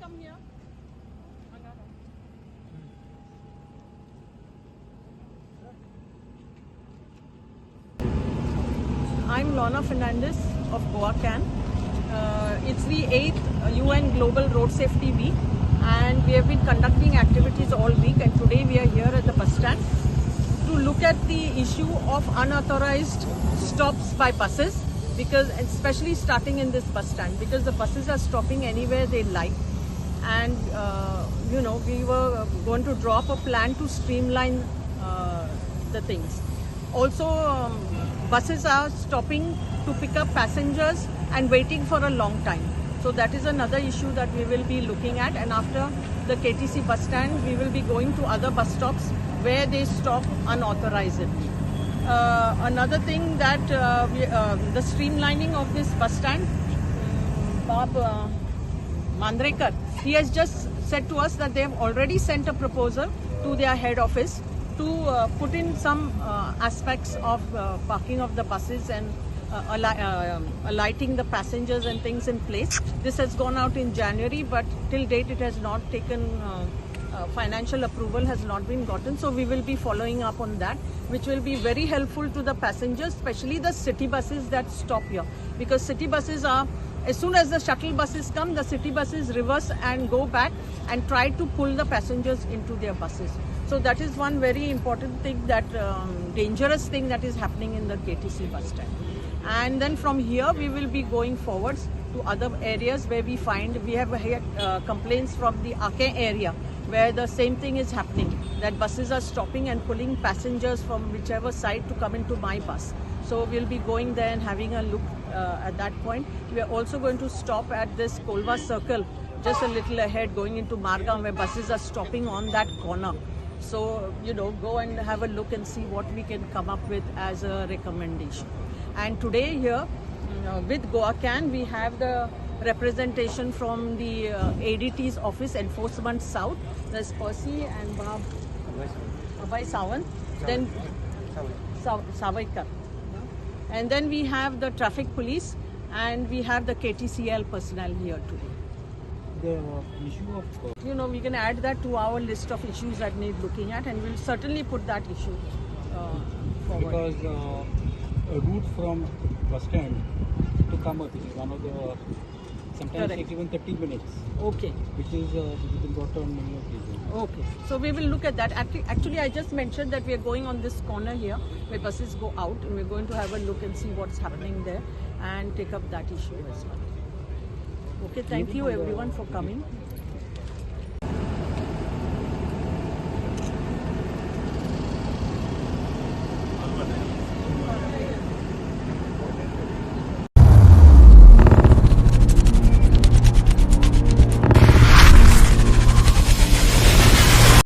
come here. I'm Lorna Fernandez of Goa Can. It's the 8th UN Global Road Safety Week, and we have been conducting activities all week, and today we are here at the bus stand to look at the issue of unauthorized stops by buses, because especially starting in this bus stand, because the buses are stopping anywhere they like. And we were going to draw up a plan to streamline the things. Also, buses are stopping to pick up passengers and waiting for a long time. So that is another issue that we will be looking at. And after the KTC bus stand, we will be going to other bus stops where they stop unauthorizedly. Another thing that the streamlining of this bus stand, Bob Mandrekar, he has just said to us that they have already sent a proposal to their head office to put in some aspects of parking of the buses and alighting the passengers and things in place. This has gone out in January, but till date it has not taken, financial approval has not been gotten. So we will be following up on that, which will be very helpful to the passengers, especially the city buses that stop here. Because city buses are, as soon as the shuttle buses come, the city buses reverse and go back and try to pull the passengers into their buses. So that is one very important thing, that dangerous thing that is happening in the KTC bus stand. And then from here we will be going forwards to other areas where we find, we have had complaints from the Ake area where the same thing is happening, that buses are stopping and pulling passengers from whichever side to come into my bus. So we'll be going there and having a look at that point. We are also going to stop at this Kolva circle just a little ahead going into Margam, where buses are stopping on that corner. So, go and have a look and see what we can come up with as a recommendation. And today here with Goa Can, we have the representation from the ADT's office, Enforcement South. There's Percy and Abhay Sawant, then Savaikar. And then we have the traffic police, and we have the KTCL personnel here today. The issue of we can add that to our list of issues that need looking at, and we'll certainly put that issue forward. Because a route from bus stand to Kamath is one of the, sometimes Correct. takes even 30 minutes. Okay. Which is important on many occasions. Okay. So we will look at that. Actually, I just mentioned that we are going on this corner here where buses go out, and we're going to have a look and see what's happening there and take up that issue as well. Okay, thank you everyone for coming.